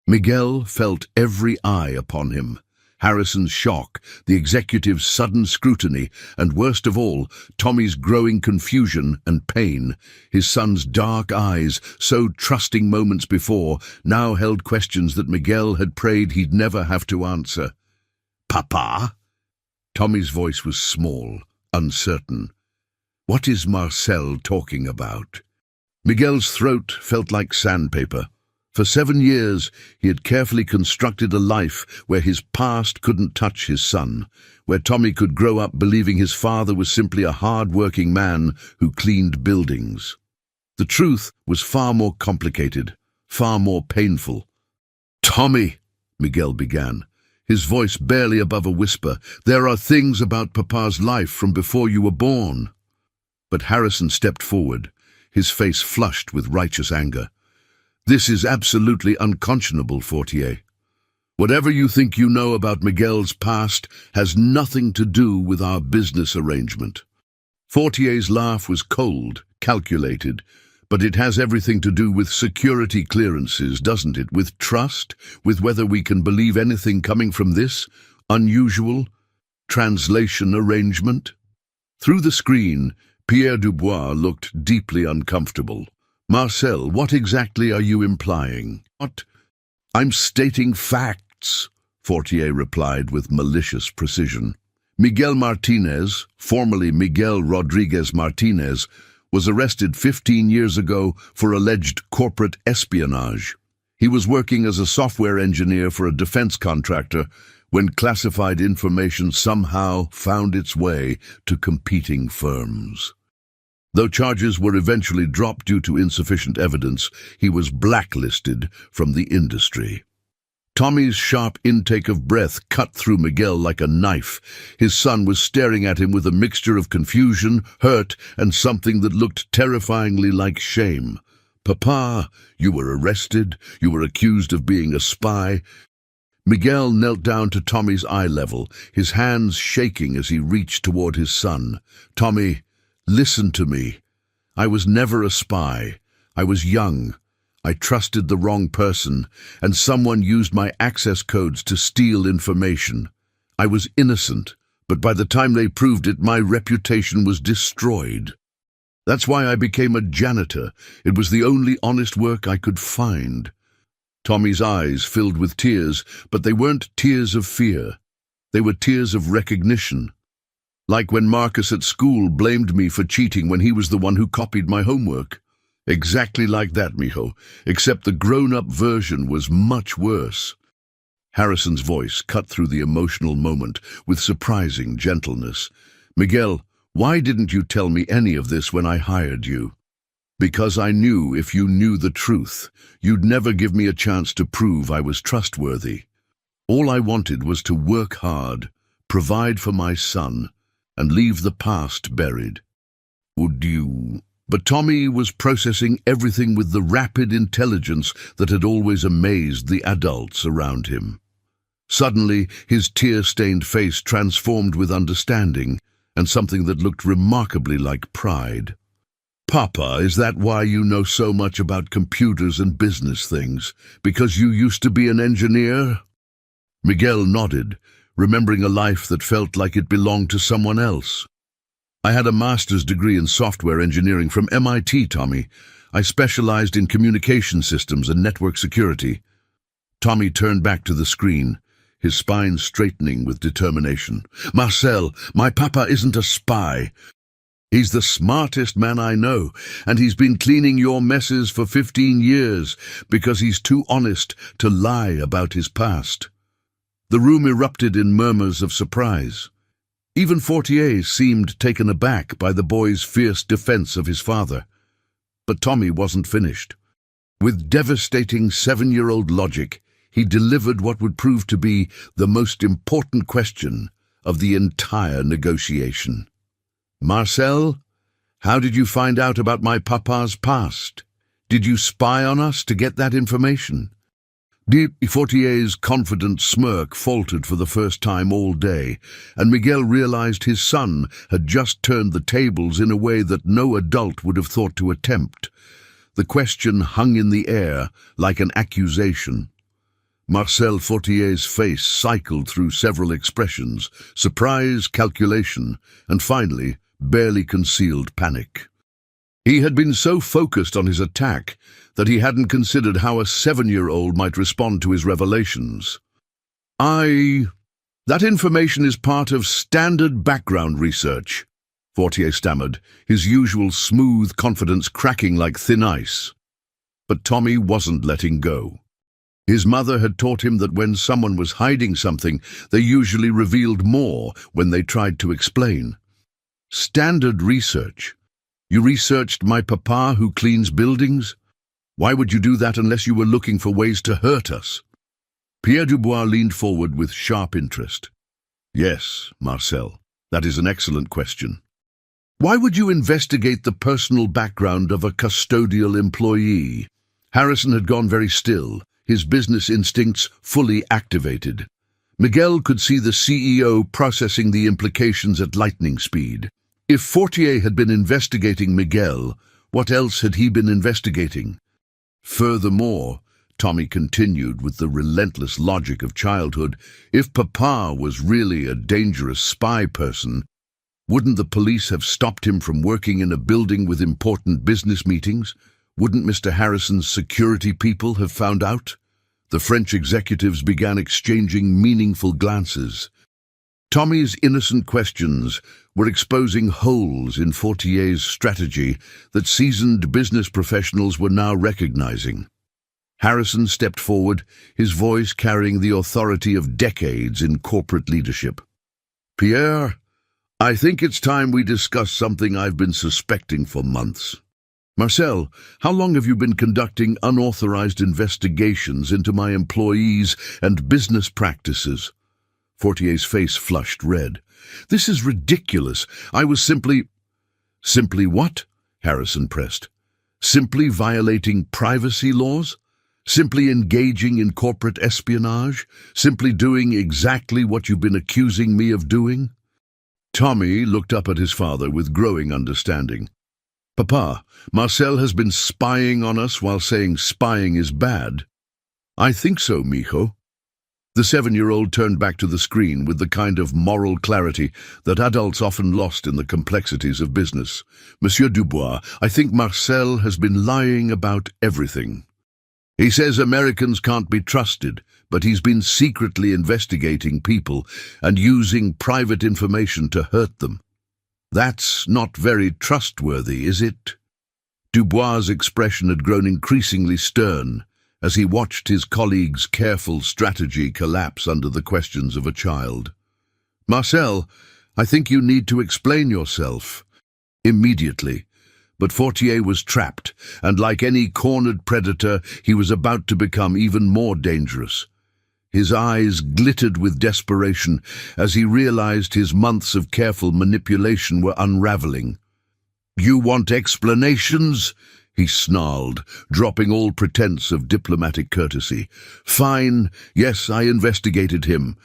[SPEAKER 1] Miguel felt every eye upon him. Harrison's shock, the executive's sudden scrutiny, and worst of all, Tommy's growing confusion and pain. His son's dark eyes, so trusting moments before, now held questions that Miguel had prayed he'd never have to answer. "Papa?" Tommy's voice was small, uncertain. "What is Marcel talking about?" Miguel's throat felt like sandpaper. For 7 years, he had carefully constructed a life where his past couldn't touch his son, where Tommy could grow up believing his father was simply a hard-working man who cleaned buildings. The truth was far more complicated, far more painful. "Tommy," Miguel began, his voice barely above a whisper, "there are things about Papa's life from before you were born." But Harrison stepped forward, his face flushed with righteous anger. "This is absolutely unconscionable, Fortier. Whatever you think you know about Miguel's past has nothing to do with our business arrangement." Fortier's laugh was cold, calculated, but it has everything to do with security clearances, doesn't it? With trust, with whether we can believe anything coming from this unusual translation arrangement. Through the screen, Pierre Dubois looked deeply uncomfortable. "Marcel, what exactly are you implying?" "What? I'm stating facts," Fortier replied with malicious precision. Miguel Martinez, formerly Miguel Rodriguez Martinez, was arrested 15 years ago for alleged corporate espionage. He was working as a software engineer for a defense contractor when classified information somehow found its way to competing firms. Though charges were eventually dropped due to insufficient evidence, he was blacklisted from the industry. Tommy's sharp intake of breath cut through Miguel like a knife. His son was staring at him with a mixture of confusion, hurt, and something that looked terrifyingly like shame. "Papa, you were arrested. You were accused of being a spy." Miguel knelt down to Tommy's eye level, his hands shaking as he reached toward his son. "Tommy, listen to me. I was never a spy. I was young. I trusted the wrong person, and someone used my access codes to steal information. I was innocent, but by the time they proved it, my reputation was destroyed. That's why I became a janitor. It was the only honest work I could find." Tommy's eyes filled with tears, but they weren't tears of fear. They were tears of recognition. Like when Marcus at school blamed me for cheating when he was the one who copied my homework. Exactly like that, mijo, except the grown-up version was much worse. Harrison's voice cut through the emotional moment with surprising gentleness. "Miguel, why didn't you tell me any of this when I hired you?" "Because I knew if you knew the truth, you'd never give me a chance to prove I was trustworthy. All I wanted was to work hard, provide for my son, and leave the past buried." "Would you—" But Tommy was processing everything with the rapid intelligence that had always amazed the adults around him. Suddenly, his tear-stained face transformed with understanding, and something that looked remarkably like pride. "Papa, is that why you know so much about computers and business things? Because you used to be an engineer?" Miguel nodded, remembering a life that felt like it belonged to someone else. "I had a master's degree in software engineering from MIT, Tommy. I specialized in communication systems and network security." Tommy turned back to the screen, his spine straightening with determination. "Marcel, my papa isn't a spy. He's the smartest man I know, and he's been cleaning your messes for 15 years because he's too honest to lie about his past." The room erupted in murmurs of surprise. Even Fortier seemed taken aback by the boy's fierce defense of his father. But Tommy wasn't finished. With devastating 7-year-old logic, he delivered what would prove to be the most important question of the entire negotiation. "Marcel, how did you find out about my papa's past? Did you spy on us to get that information?" Fortier's confident smirk faltered for the first time all day, and Miguel realized his son had just turned the tables in a way that no adult would have thought to attempt. The question hung in the air like an accusation. Marcel Fortier's face cycled through several expressions: surprise, calculation, and finally, barely concealed panic. He had been so focused on his attack that he hadn't considered how a 7-year-old might respond to his revelations. That information is part of standard background research," Fortier stammered, his usual smooth confidence cracking like thin ice. But Tommy wasn't letting go. His mother had taught him that when someone was hiding something, they usually revealed more when they tried to explain. "Standard research? You researched my papa who cleans buildings? Why would you do that unless you were looking for ways to hurt us?" Pierre Dubois leaned forward with sharp interest. "Yes, Marcel, that is an excellent question. Why would you investigate the personal background of a custodial employee?" Harrison had gone very still, his business instincts fully activated. Miguel could see the CEO processing the implications at lightning speed. If Fortier had been investigating Miguel, what else had he been investigating? Furthermore, Tommy continued with the relentless logic of childhood, if Papa was really a dangerous spy person, wouldn't the police have stopped him from working in a building with important business meetings? Wouldn't Mr. Harrison's security people have found out? The French executives began exchanging meaningful glances. Tommy's innocent questions were exposing holes in Fortier's strategy that seasoned business professionals were now recognizing. Harrison stepped forward, his voice carrying the authority of decades in corporate leadership. "Pierre, I think it's time we discuss something I've been suspecting for months. Marcel, how long have you been conducting unauthorized investigations into my employees and business practices?" Fortier's face flushed red. "This is ridiculous. I was simply—" "Simply what?" Harrison pressed. "Simply violating privacy laws? Simply engaging in corporate espionage? Simply doing exactly what you've been accusing me of doing?" Tommy looked up at his father with growing understanding. "Papa, Marcel has been spying on us while saying spying is bad." "I think so, mijo." The 7-year-old turned back to the screen with the kind of moral clarity that adults often lost in the complexities of business. "Monsieur Dubois, I think Marcel has been lying about everything. He says Americans can't be trusted, but he's been secretly investigating people and using private information to hurt them. That's not very trustworthy, is it?" Dubois' expression had grown increasingly stern as he watched his colleague's careful strategy collapse under the questions of a child. "Marcel, I think you need to explain yourself immediately." But Fortier was trapped, and like any cornered predator, he was about to become even more dangerous. His eyes glittered with desperation as he realized his months of careful manipulation were unraveling. "You want explanations?" he snarled, dropping all pretense of diplomatic courtesy. "Fine. Yes, I investigated him.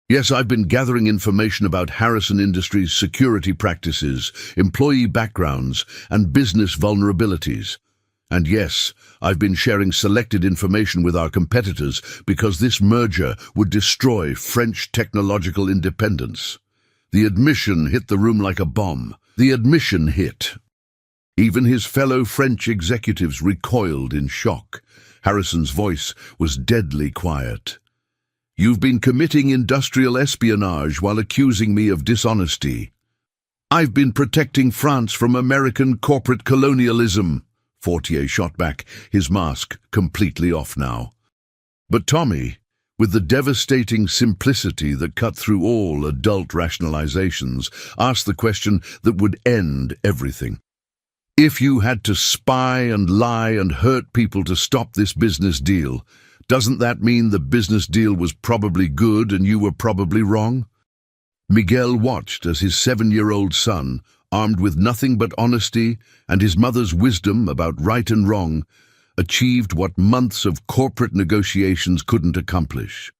[SPEAKER 1] Yes, I've been gathering information about Harrison Industries' security practices, employee backgrounds, and business vulnerabilities. And yes, I've been sharing selected information with our competitors because this merger would destroy French technological independence." The admission hit the room like a bomb. The admission hit. Even his fellow French executives recoiled in shock. Harrison's voice was deadly quiet. "You've been committing industrial espionage while accusing me of dishonesty." I've been protecting France from American corporate colonialism, Fortier shot back, his mask completely off now. But Tommy, with the devastating simplicity that cut through all adult rationalizations, asked the question that would end everything. If you had to spy and lie and hurt people to stop this business deal, doesn't that mean the business deal was probably good and you were probably wrong? Miguel watched as his 7-year-old son, armed with nothing but honesty and his mother's wisdom about right and wrong, achieved what months of corporate negotiations couldn't accomplish.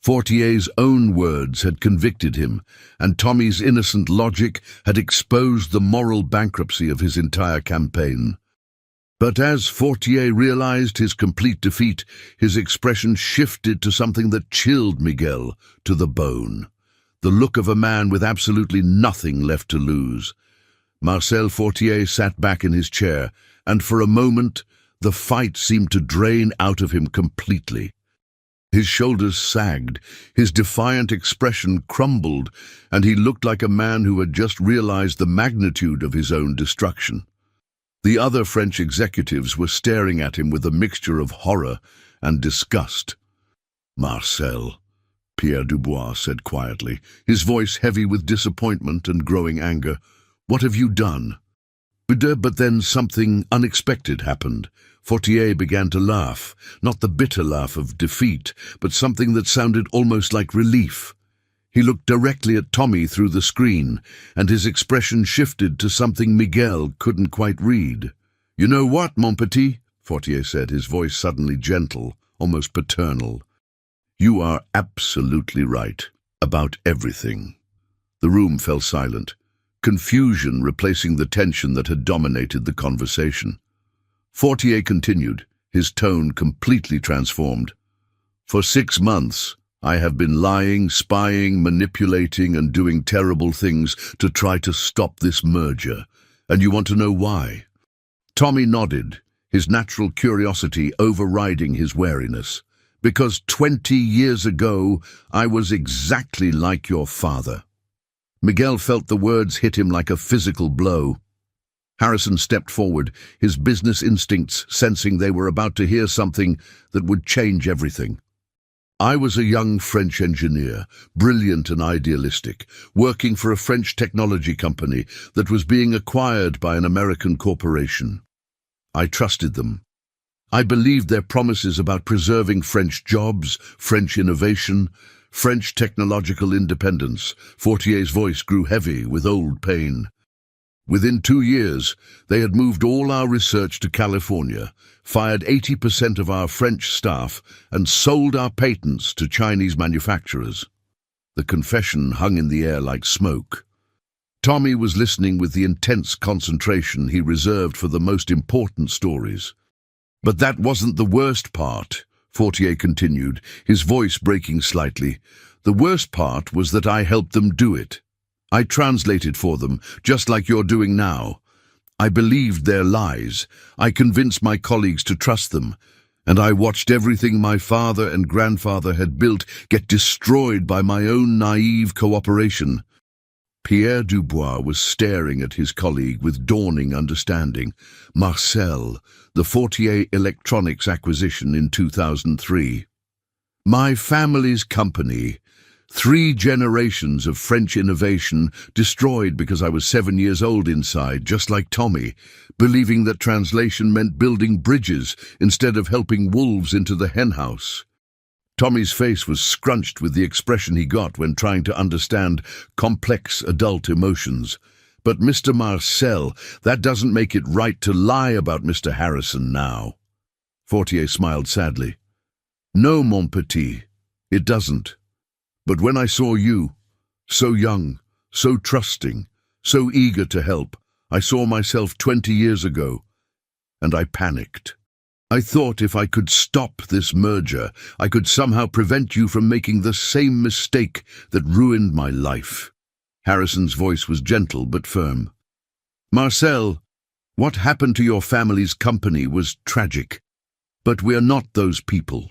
[SPEAKER 1] Fortier's own words had convicted him, and Tommy's innocent logic had exposed the moral bankruptcy of his entire campaign. But as Fortier realized his complete defeat, his expression shifted to something that chilled Miguel to the bone. The look of a man with absolutely nothing left to lose. Marcel Fortier sat back in his chair, and for a moment, the fight seemed to drain out of him completely. His shoulders sagged, his defiant expression crumbled, and he looked like a man who had just realized the magnitude of his own destruction. The other French executives were staring at him with a mixture of horror and disgust. "Marcel," Pierre Dubois said quietly, his voice heavy with disappointment and growing anger, "what have you done?" But then something unexpected happened. Fortier began to laugh, not the bitter laugh of defeat, but something that sounded almost like relief. He looked directly at Tommy through the screen, and his expression shifted to something Miguel couldn't quite read. "You know what, mon petit?" Fortier said, his voice suddenly gentle, almost paternal. "You are absolutely right about everything." The room fell silent, confusion replacing the tension that had dominated the conversation. Fortier continued, his tone completely transformed. "For 6 months, I have been lying, spying, manipulating, and doing terrible things to try to stop this merger. And you want to know why?" Tommy nodded, his natural curiosity overriding his wariness. "Because 20 years ago, I was exactly like your father." Miguel felt the words hit him like a physical blow. Harrison stepped forward, his business instincts sensing they were about to hear something that would change everything. "I was a young French engineer, brilliant and idealistic, working for a French technology company that was being acquired by an American corporation. I trusted them. I believed their promises about preserving French jobs, French innovation, French technological independence." Fortier's voice grew heavy with old pain. "Within 2 years, they had moved all our research to California, fired 80% of our French staff, and sold our patents to Chinese manufacturers." The confession hung in the air like smoke. Tommy was listening with the intense concentration he reserved for the most important stories. "But that wasn't the worst part," Fortier continued, his voice breaking slightly. "The worst part was that I helped them do it. I translated for them, just like you're doing now. I believed their lies. I convinced my colleagues to trust them. And I watched everything my father and grandfather had built get destroyed by my own naive cooperation." Pierre Dubois was staring at his colleague with dawning understanding. "Marcel, the Fortier Electronics acquisition in 2003. My family's company. 3 generations of French innovation destroyed because I was 7 years old inside, just like Tommy, believing that translation meant building bridges instead of helping wolves into the henhouse." Tommy's face was scrunched with the expression he got when trying to understand complex adult emotions. "But Mr. Marcel, that doesn't make it right to lie about Mr. Harrison now." Fortier smiled sadly. "No, mon petit, it doesn't. But when I saw you, so young, so trusting, so eager to help, I saw myself 20 years ago, and I panicked. I thought if I could stop this merger, I could somehow prevent you from making the same mistake that ruined my life." Harrison's voice was gentle but firm. "Marcel, what happened to your family's company was tragic, but we're not those people.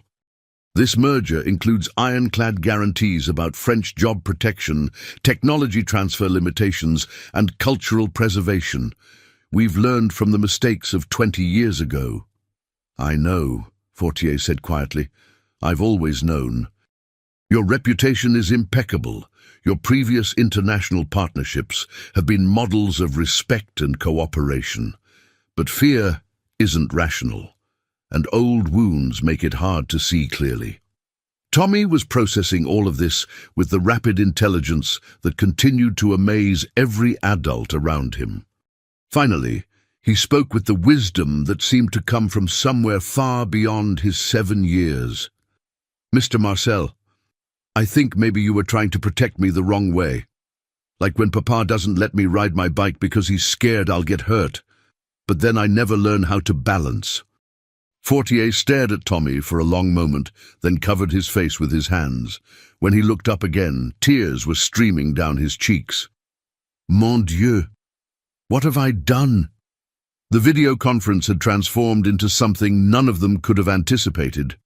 [SPEAKER 1] This merger includes ironclad guarantees about French job protection, technology transfer limitations, and cultural preservation. We've learned from the mistakes of 20 years ago. I know, Fortier said quietly. I've always known. Your reputation is impeccable. Your previous international partnerships have been models of respect and cooperation. But fear isn't rational, and old wounds make it hard to see clearly. Tommy was processing all of this with the rapid intelligence that continued to amaze every adult around him. Finally, he spoke with the wisdom that seemed to come from somewhere far beyond his 7 years. Mr. Marcel, I think maybe you were trying to protect me the wrong way. Like when Papa doesn't let me ride my bike because he's scared I'll get hurt. But then I never learn how to balance. Fortier stared at Tommy for a long moment, then covered his face with his hands. When he looked up again, tears were streaming down his cheeks. Mon Dieu, what have I done? The video conference had transformed into something none of them could have anticipated.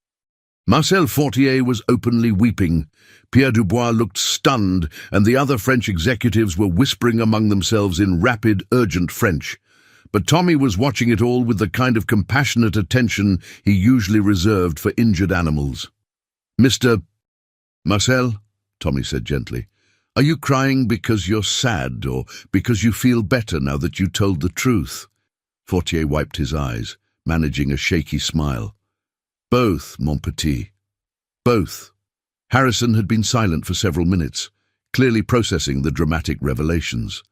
[SPEAKER 1] Marcel Fortier was openly weeping. Pierre Dubois looked stunned, and the other French executives were whispering among themselves in rapid, urgent French. But Tommy was watching it all with the kind of compassionate attention he usually reserved for injured animals. Mr. Marcel, Tommy said gently, are you crying because you're sad or because you feel better now that you told the truth? Fortier wiped his eyes, managing a shaky smile. Both, mon petit. Both. Harrison had been silent for several minutes, clearly processing the dramatic revelations.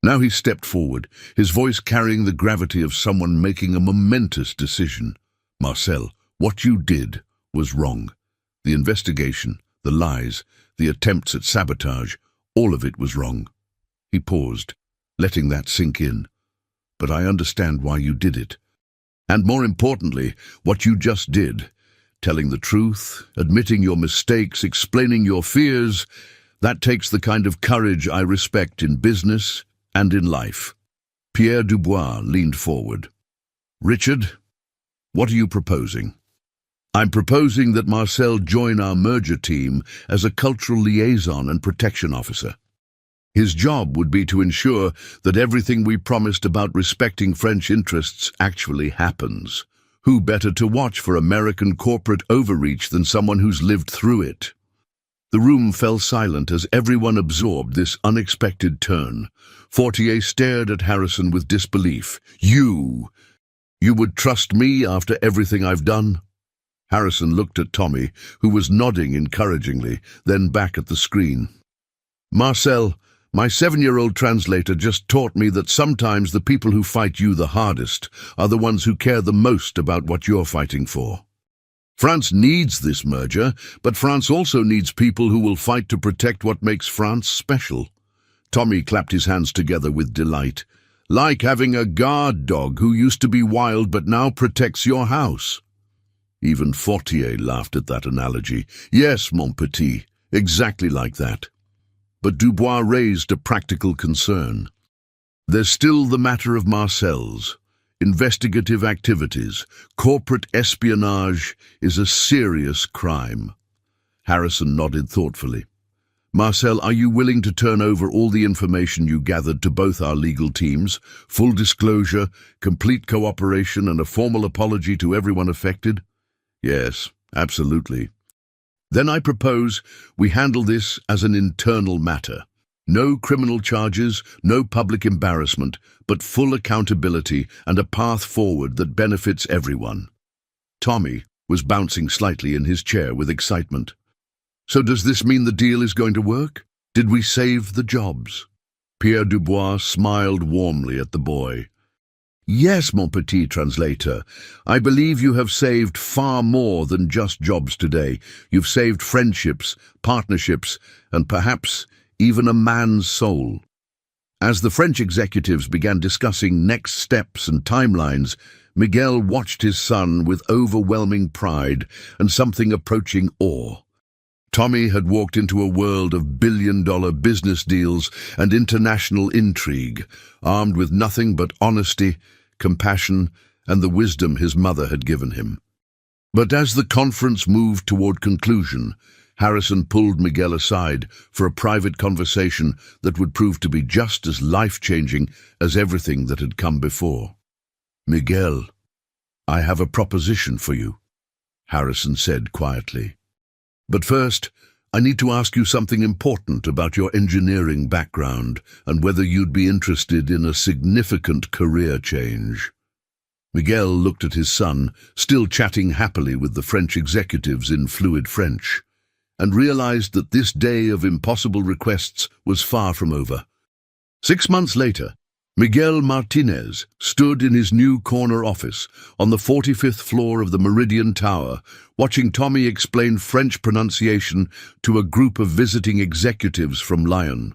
[SPEAKER 1] Now he stepped forward, his voice carrying the gravity of someone making a momentous decision. Marcel, what you did was wrong. The investigation, the lies, the attempts at sabotage, all of it was wrong. He paused, letting that sink in. But I understand why you did it. And more importantly, what you just did, telling the truth, admitting your mistakes, explaining your fears, that takes the kind of courage I respect in business and in life. Pierre Dubois leaned forward. Richard, what are you proposing? I'm proposing that Marcel join our merger team as a cultural liaison and protection officer. His job would be to ensure that everything we promised about respecting French interests actually happens. Who better to watch for American corporate overreach than someone who's lived through it? The room fell silent as everyone absorbed this unexpected turn. Fortier stared at Harrison with disbelief. You would trust me after everything I've done? Harrison looked at Tommy, who was nodding encouragingly, then back at the screen. Marcel, my 7-year-old translator just taught me that sometimes the people who fight you the hardest are the ones who care the most about what you're fighting for. France needs this merger, but France also needs people who will fight to protect what makes France special. Tommy clapped his hands together with delight. Like having a guard dog who used to be wild but now protects your house. Even Fortier laughed at that analogy. Yes, mon petit, exactly like that. But Dubois raised a practical concern. There's still the matter of Marcel's. Investigative activities, corporate espionage is a serious crime. Harrison nodded thoughtfully. Marcel, are you willing to turn over all the information you gathered to both our legal teams? Full disclosure, complete cooperation, and a formal apology to everyone affected? Yes, absolutely. Then I propose we handle this as an internal matter. No criminal charges, no public embarrassment, but full accountability and a path forward that benefits everyone. Tommy was bouncing slightly in his chair with excitement. So does this mean the deal is going to work? Did we save the jobs? Pierre Dubois smiled warmly at the boy. Yes, mon petit translator. I believe you have saved far more than just jobs today. You've saved friendships, partnerships, and perhaps even a man's soul. As the French executives began discussing next steps and timelines, Miguel watched his son with overwhelming pride and something approaching awe. Tommy had walked into a world of billion-dollar business deals and international intrigue, armed with nothing but honesty, compassion, and the wisdom his mother had given him. But as the conference moved toward conclusion, Harrison pulled Miguel aside for a private conversation that would prove to be just as life-changing as everything that had come before. "Miguel, I have a proposition for you," Harrison said quietly. "But first, I need to ask you something important about your engineering background and whether you'd be interested in a significant career change." Miguel looked at his son, still chatting happily with the French executives in fluid French, and realized that this day of impossible requests was far from over. 6 months later, Miguel Martinez stood in his new corner office on the 45th floor of the Meridian Tower, watching Tommy explain French pronunciation to a group of visiting executives from Lyon.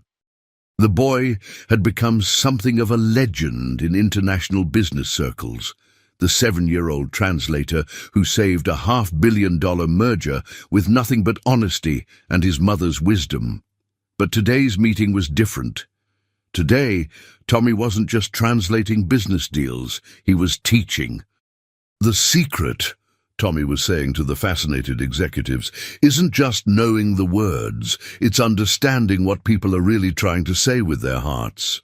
[SPEAKER 1] The boy had become something of a legend in international business circles, the 7-year-old translator who saved a $500 million merger with nothing but honesty and his mother's wisdom. But today's meeting was different. Today, Tommy wasn't just translating business deals, he was teaching. "The secret," Tommy was saying to the fascinated executives, "isn't just knowing the words, it's understanding what people are really trying to say with their hearts."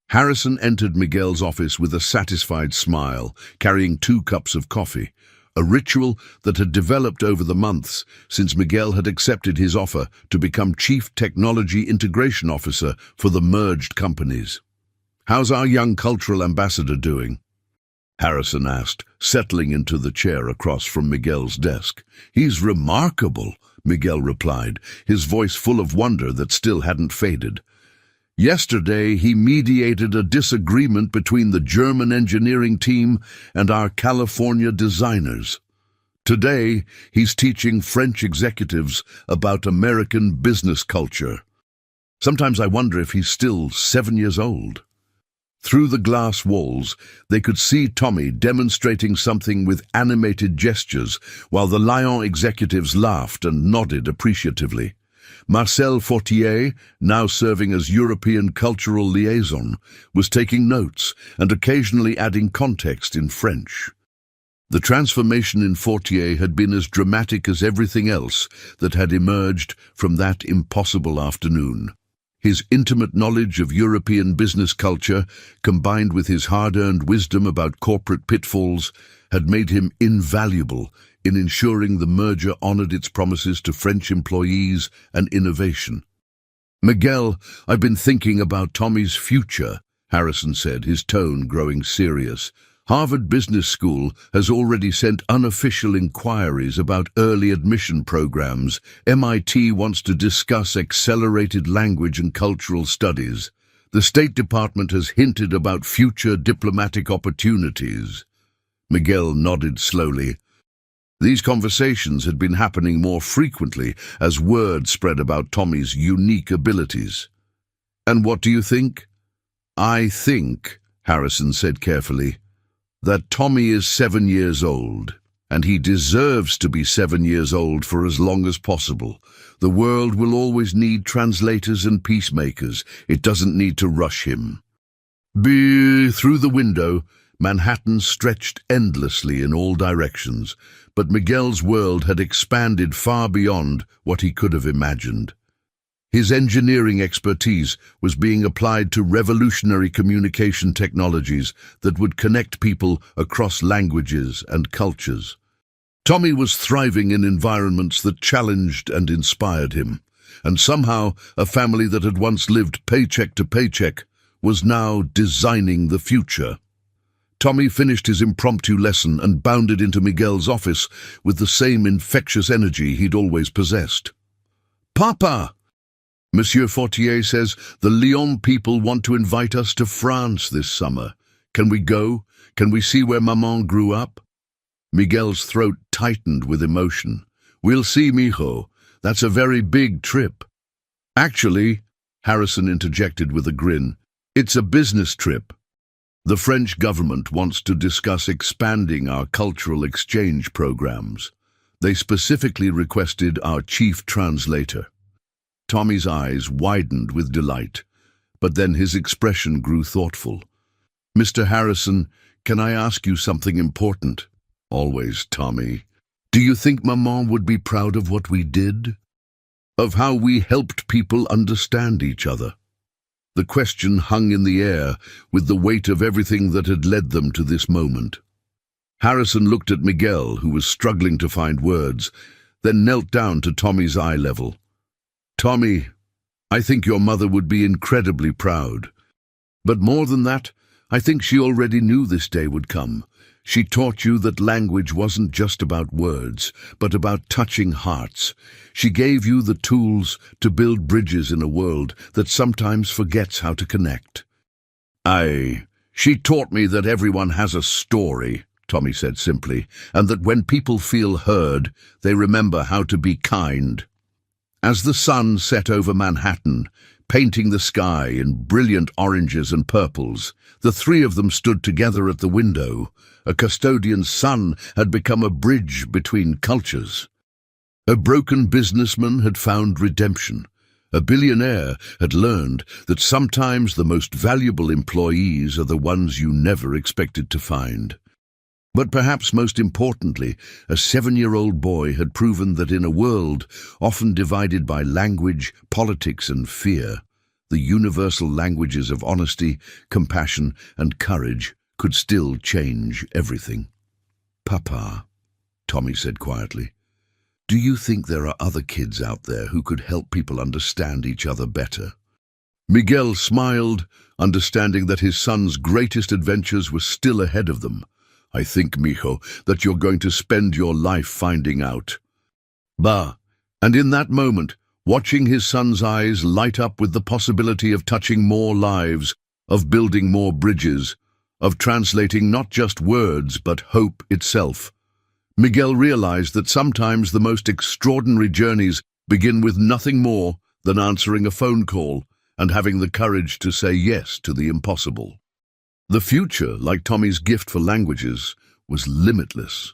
[SPEAKER 1] Harrison entered Miguel's office with a satisfied smile, carrying 2 cups of coffee, a ritual that had developed over the months since Miguel had accepted his offer to become Chief Technology Integration Officer for the merged companies. "How's our young cultural ambassador doing?" Harrison asked, settling into the chair across from Miguel's desk. "He's remarkable," Miguel replied, his voice full of wonder that still hadn't faded. "Yesterday, he mediated a disagreement between the German engineering team and our California designers. Today, he's teaching French executives about American business culture. Sometimes I wonder if he's still 7 years old." Through the glass walls, they could see Tommy demonstrating something with animated gestures, while the Lyon executives laughed and nodded appreciatively. Marcel Fortier, now serving as European cultural liaison, was taking notes and occasionally adding context in French. The transformation in Fortier had been as dramatic as everything else that had emerged from that impossible afternoon. His intimate knowledge of European business culture, combined with his hard-earned wisdom about corporate pitfalls, had made him invaluable in ensuring the merger honored its promises to French employees and innovation. "Miguel, I've been thinking about Tommy's future," Harrison said, his tone growing serious. "Harvard Business School has already sent unofficial inquiries about early admission programs. MIT wants to discuss accelerated language and cultural studies. The State Department has hinted about future diplomatic opportunities." Miguel nodded slowly. These conversations had been happening more frequently as word spread about Tommy's unique abilities. "And what do you think?" "I think," Harrison said carefully, "that Tommy is 7 years old, and he deserves to be 7 years old for as long as possible. The world will always need translators and peacemakers. It doesn't need to rush him." Through the window, Manhattan stretched endlessly in all directions, but Miguel's world had expanded far beyond what he could have imagined. His engineering expertise was being applied to revolutionary communication technologies that would connect people across languages and cultures. Tommy was thriving in environments that challenged and inspired him, and somehow a family that had once lived paycheck to paycheck was now designing the future. Tommy finished his impromptu lesson and bounded into Miguel's office with the same infectious energy he'd always possessed. "Papa! Monsieur Fortier says the Lyon people want to invite us to France this summer. Can we go? Can we see where Maman grew up?" Miguel's throat tightened with emotion. "We'll see, mijo. That's a very big trip." "Actually," Harrison interjected with a grin, "it's a business trip. The French government wants to discuss expanding our cultural exchange programs. They specifically requested our chief translator." Tommy's eyes widened with delight, but then his expression grew thoughtful. "Mr. Harrison, can I ask you something important?" "Always, Tommy." Do you think Maman would be proud of what we did? Of how we helped people understand each other? The question hung in the air with the weight of everything that had led them to this moment. Harrison looked at Miguel, who was struggling to find words, then knelt down to Tommy's eye level. Tommy, I think your mother would be incredibly proud. But more than that, I think she already knew this day would come. She taught you that language wasn't just about words, but about touching hearts. She gave you the tools to build bridges in a world that sometimes forgets how to connect. She taught me that everyone has a story, Tommy said simply, and that when people feel heard, they remember how to be kind. As the sun set over Manhattan, painting the sky in brilliant oranges and purples, the three of them stood together at the window. A custodian's son had become a bridge between cultures. A broken businessman had found redemption. A billionaire had learned that sometimes the most valuable employees are the ones you never expected to find. But perhaps most importantly, a 7-year-old boy had proven that in a world often divided by language, politics and fear, the universal languages of honesty, compassion and courage could still change everything. Papa, Tommy said quietly, do you think there are other kids out there who could help people understand each other better? Miguel smiled, understanding that his son's greatest adventures were still ahead of them. I think, mijo, that you're going to spend your life finding out. Bah! And in that moment, watching his son's eyes light up with the possibility of touching more lives, of building more bridges, of translating not just words but hope itself, Miguel realized that sometimes the most extraordinary journeys begin with nothing more than answering a phone call and having the courage to say yes to the impossible. The future, like Tommy's gift for languages, was limitless.